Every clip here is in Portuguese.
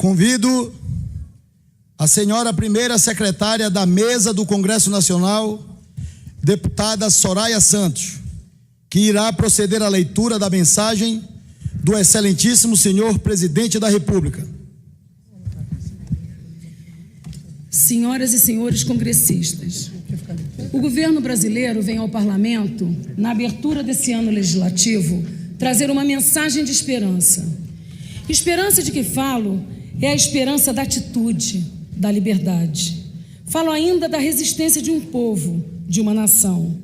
Convido a senhora primeira secretária da mesa do Congresso Nacional, deputada Soraya Santos, que irá proceder à leitura da mensagem do excelentíssimo senhor presidente da República. Senhoras e senhores congressistas, o governo brasileiro vem ao parlamento, na abertura desse ano legislativo, trazer uma mensagem de esperança. Esperança de que falo é a esperança da atitude, da liberdade. Falo ainda da resistência de um povo, de uma nação.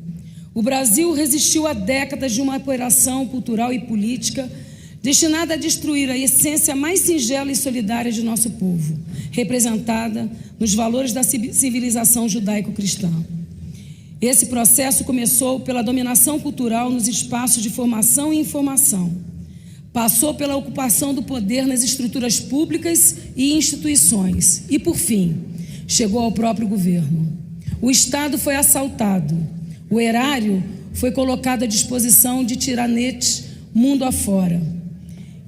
O Brasil resistiu há décadas de uma operação cultural e política destinada a destruir a essência mais singela e solidária de nosso povo, representada nos valores da civilização judaico-cristã. Esse processo começou pela dominação cultural nos espaços de formação e informação. Passou pela ocupação do poder nas estruturas públicas e instituições. E, por fim, chegou ao próprio governo. O Estado foi assaltado. O erário foi colocado à disposição de tiranetes mundo afora.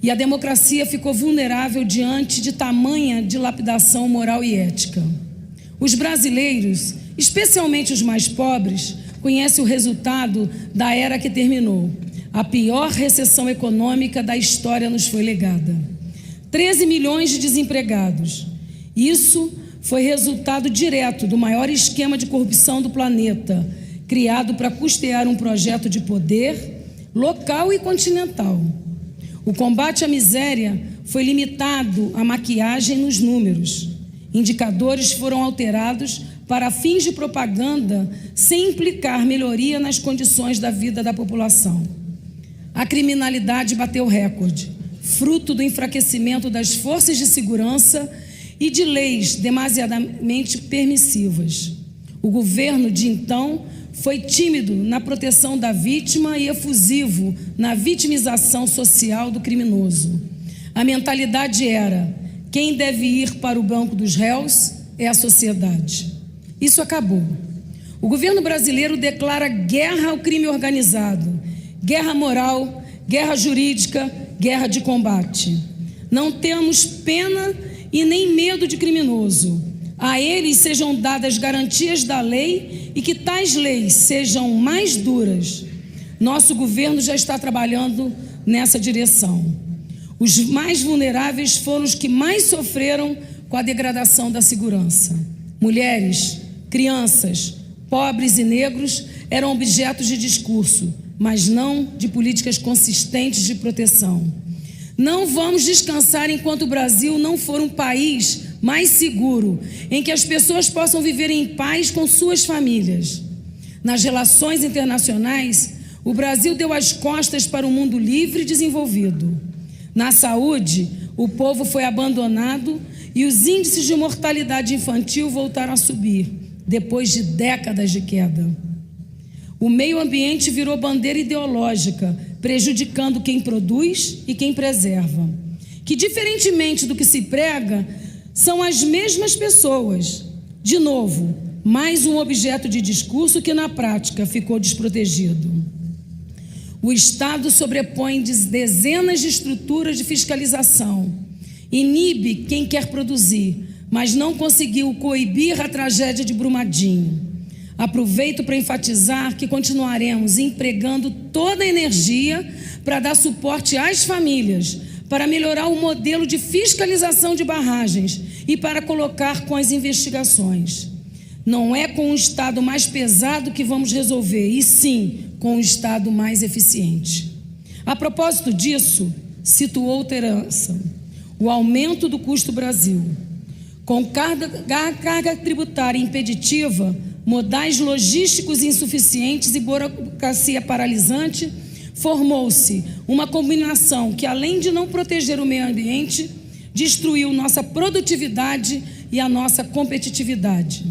E a democracia ficou vulnerável diante de tamanha dilapidação moral e ética. Os brasileiros, especialmente os mais pobres, conhecem o resultado da era que terminou. A pior recessão econômica da história nos foi legada. 13 milhões de desempregados. Isso foi resultado direto do maior esquema de corrupção do planeta, criado para custear um projeto de poder local e continental. O combate à miséria foi limitado à maquiagem nos números. Indicadores foram alterados para fins de propaganda sem implicar melhoria nas condições da vida da população. A criminalidade bateu recorde, fruto do enfraquecimento das forças de segurança e de leis demasiadamente permissivas. O governo de então foi tímido na proteção da vítima e efusivo na vitimização social do criminoso. A mentalidade era: quem deve ir para o banco dos réus é a sociedade. Isso acabou. O governo brasileiro declara guerra ao crime organizado, guerra moral, guerra jurídica, guerra de combate. Não temos pena e nem medo de criminoso. A eles sejam dadas garantias da lei e que tais leis sejam mais duras. Nosso governo já está trabalhando nessa direção. Os mais vulneráveis foram os que mais sofreram com a degradação da segurança. Mulheres, crianças, pobres e negros eram objetos de discurso, mas não de políticas consistentes de proteção. Não vamos descansar enquanto o Brasil não for um país mais seguro, em que as pessoas possam viver em paz com suas famílias. Nas relações internacionais, o Brasil deu as costas para um mundo livre e desenvolvido. Na saúde, o povo foi abandonado e os índices de mortalidade infantil voltaram a subir, depois de décadas de queda. O meio ambiente virou bandeira ideológica, prejudicando quem produz e quem preserva. Que, diferentemente do que se prega, são as mesmas pessoas. De novo, mais um objeto de discurso que na prática ficou desprotegido. O Estado sobrepõe dezenas de estruturas de fiscalização, inibe quem quer produzir, mas não conseguiu coibir a tragédia de Brumadinho. Aproveito para enfatizar que continuaremos empregando toda a energia para dar suporte às famílias, para melhorar o modelo de fiscalização de barragens e para colocar com as investigações. Não é com um Estado mais pesado que vamos resolver, e sim com um Estado mais eficiente. A propósito disso, cito outra herança: o aumento do custo Brasil. Com carga tributária impeditiva, modais logísticos insuficientes e burocracia paralisante, formou-se uma combinação que, além de não proteger o meio ambiente, destruiu nossa produtividade e a nossa competitividade.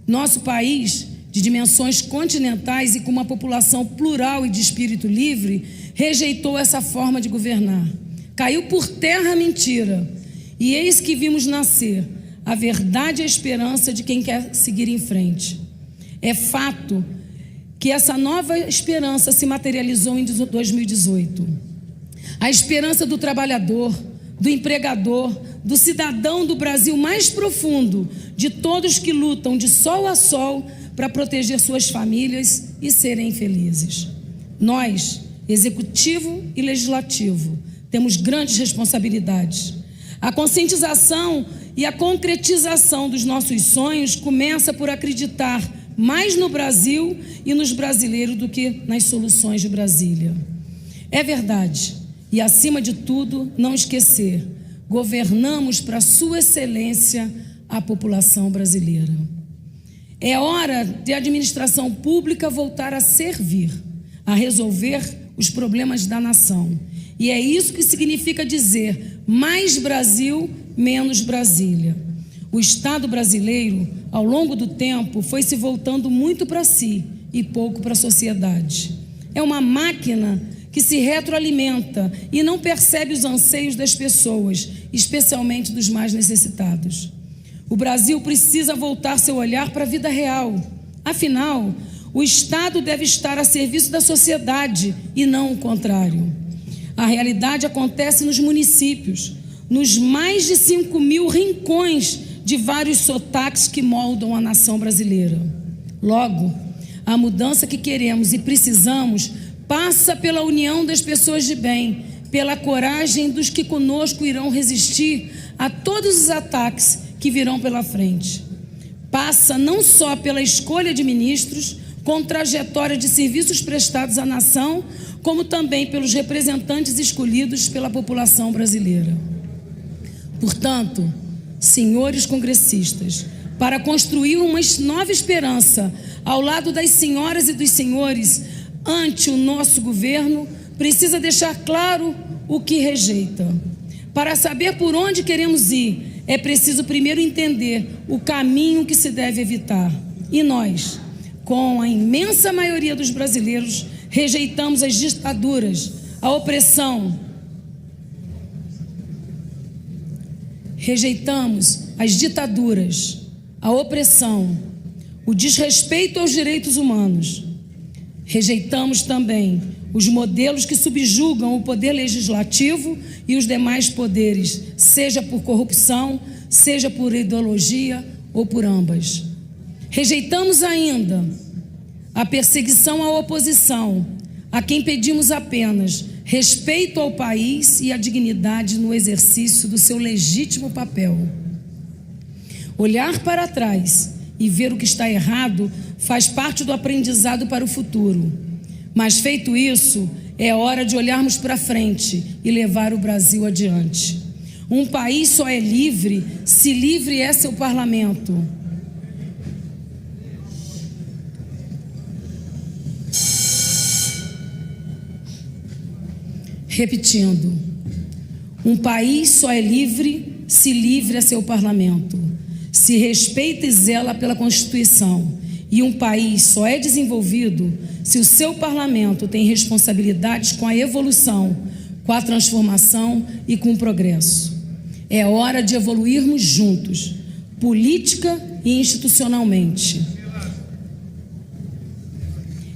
Nosso país, de dimensões continentais e com uma população plural e de espírito livre, rejeitou essa forma de governar. Caiu por terra a mentira, e eis que vimos nascer a verdade e a esperança de quem quer seguir em frente. É fato que essa nova esperança se materializou em 2018. A esperança do trabalhador, do empregador, do cidadão do Brasil mais profundo, de todos que lutam de sol a sol para proteger suas famílias e serem felizes. Nós, Executivo e Legislativo, temos grandes responsabilidades. A conscientização e a concretização dos nossos sonhos começa por acreditar mais no Brasil e nos brasileiros do que nas soluções de Brasília. É verdade, e acima de tudo, não esquecer, governamos para Sua Excelência a população brasileira. É hora de a administração pública voltar a servir, a resolver os problemas da nação. E é isso que significa dizer mais Brasil, menos Brasília. O Estado brasileiro, ao longo do tempo, foi se voltando muito para si e pouco para a sociedade. É uma máquina que se retroalimenta e não percebe os anseios das pessoas, especialmente dos mais necessitados. O Brasil precisa voltar seu olhar para a vida real. Afinal, o Estado deve estar a serviço da sociedade e não o contrário. A realidade acontece nos municípios, nos mais de 5.000 rincões de vários sotaques que moldam a nação brasileira. Logo, a mudança que queremos e precisamos passa pela união das pessoas de bem, pela coragem dos que conosco irão resistir a todos os ataques que virão pela frente. Passa não só pela escolha de ministros, com trajetória de serviços prestados à nação, como também pelos representantes escolhidos pela população brasileira. Portanto, senhores congressistas, para construir uma nova esperança ao lado das senhoras e dos senhores ante o nosso governo, precisa deixar claro o que rejeita. Para saber por onde queremos ir, é preciso primeiro entender o caminho que se deve evitar. E nós, com a imensa maioria dos brasileiros, rejeitamos as ditaduras, a opressão. Rejeitamos as ditaduras, a opressão, o desrespeito aos direitos humanos. Rejeitamos também os modelos que subjugam o poder legislativo e os demais poderes, seja por corrupção, seja por ideologia ou por ambas. Rejeitamos ainda a perseguição à oposição, a quem pedimos apenas respeito ao país e a dignidade no exercício do seu legítimo papel. Olhar para trás e ver o que está errado faz parte do aprendizado para o futuro. Mas feito isso, é hora de olharmos para frente e levar o Brasil adiante. Um país só é livre se livre é seu parlamento. Repetindo, um país só é livre se livre é seu parlamento, se respeita e zela pela Constituição. E um país só é desenvolvido se o seu parlamento tem responsabilidades com a evolução, com a transformação e com o progresso. É hora de evoluirmos juntos, política e institucionalmente.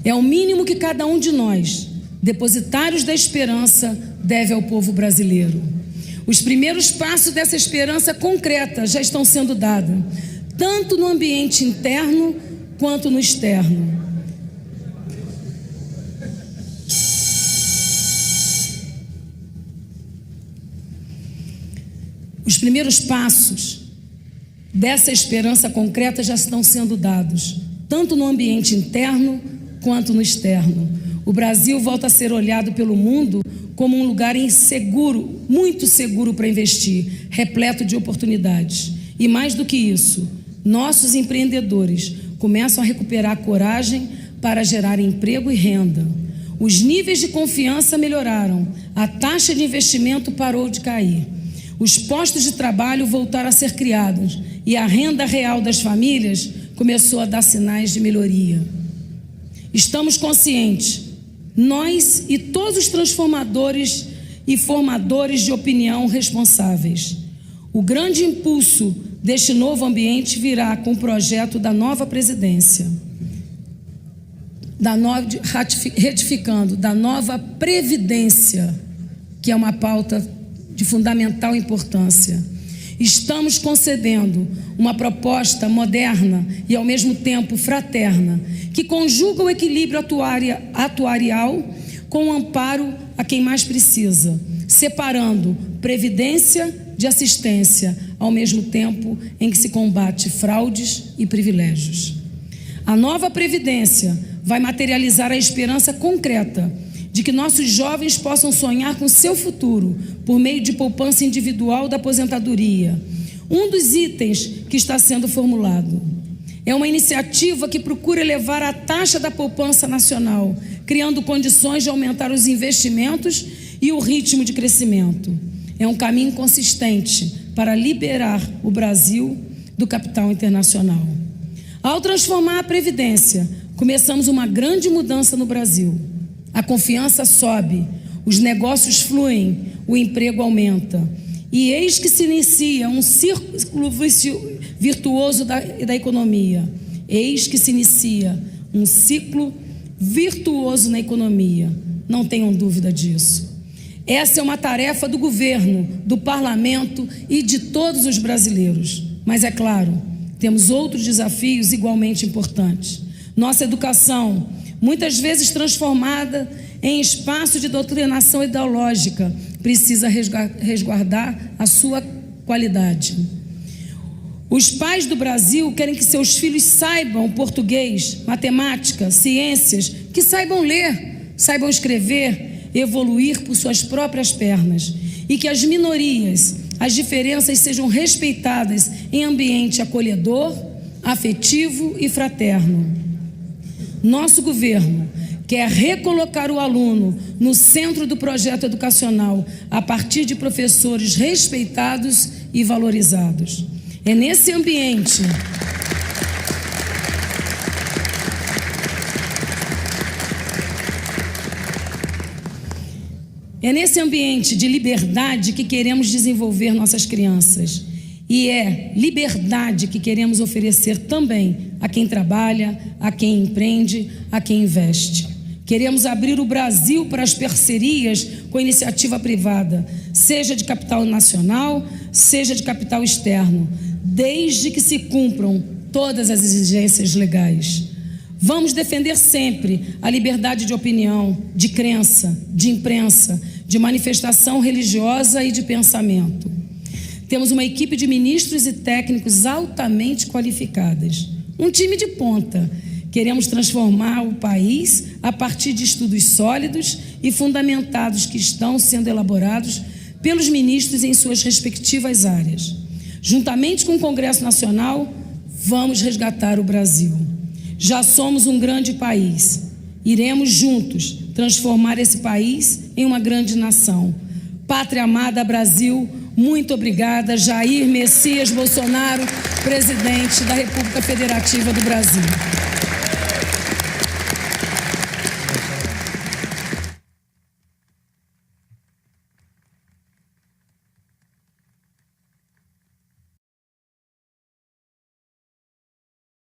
É o mínimo que cada um de nós, depositários da esperança, deve ao povo brasileiro. Os primeiros passos dessa esperança concreta já estão sendo dados, tanto no ambiente interno quanto no externo. Os primeiros passos dessa esperança concreta já estão sendo dados, tanto no ambiente interno quanto no externo. O Brasil volta a ser olhado pelo mundo como um lugar inseguro, muito seguro para investir, repleto de oportunidades. E mais do que isso, nossos empreendedores começam a recuperar a coragem para gerar emprego e renda. Os níveis de confiança melhoraram, a taxa de investimento parou de cair. Os postos de trabalho voltaram a ser criados e a renda real das famílias começou a dar sinais de melhoria. Estamos conscientes, nós e todos os transformadores e formadores de opinião responsáveis. O grande impulso deste novo ambiente virá com o projeto da nova presidência, retificando, da nova previdência, que é uma pauta de fundamental importância. Estamos concedendo uma proposta moderna e, ao mesmo tempo, fraterna, que conjuga o equilíbrio atuarial com o amparo a quem mais precisa, separando previdência de assistência, ao mesmo tempo em que se combate fraudes e privilégios. A nova Previdência vai materializar a esperança concreta de que nossos jovens possam sonhar com seu futuro por meio de poupança individual da aposentadoria. Um dos itens que está sendo formulado é uma iniciativa que procura elevar a taxa da poupança nacional, criando condições de aumentar os investimentos e o ritmo de crescimento. É um caminho consistente para liberar o Brasil do capital internacional. Ao transformar a Previdência, começamos uma grande mudança no Brasil. A confiança sobe, os negócios fluem, o emprego aumenta. E eis que se inicia um círculo virtuoso da economia. Eis que se inicia um ciclo virtuoso na economia. Não tenham dúvida disso. Essa é uma tarefa do governo, do parlamento e de todos os brasileiros. Mas, é claro, temos outros desafios igualmente importantes. Nossa educação, muitas vezes transformada em espaço de doutrinação ideológica, precisa resguardar a sua qualidade. Os pais do Brasil querem que seus filhos saibam português, matemática, ciências, que saibam ler, saibam escrever, evoluir por suas próprias pernas, e que as minorias, as diferenças sejam respeitadas em ambiente acolhedor, afetivo e fraterno. Nosso governo quer recolocar o aluno no centro do projeto educacional a partir de professores respeitados e valorizados. É nesse ambiente de liberdade que queremos desenvolver nossas crianças. E é liberdade que queremos oferecer também a quem trabalha, a quem empreende, a quem investe. Queremos abrir o Brasil para as parcerias com a iniciativa privada, seja de capital nacional, seja de capital externo, desde que se cumpram todas as exigências legais. Vamos defender sempre a liberdade de opinião, de crença, de imprensa, de manifestação religiosa e de pensamento. Temos uma equipe de ministros e técnicos altamente qualificadas, um time de ponta. Queremos transformar o país a partir de estudos sólidos e fundamentados que estão sendo elaborados pelos ministros em suas respectivas áreas. Juntamente com o Congresso Nacional, vamos resgatar o Brasil. Já somos um grande país. Iremos juntos transformar esse país em uma grande nação. Pátria amada Brasil, muito obrigada. Jair Messias Bolsonaro, presidente da República Federativa do Brasil.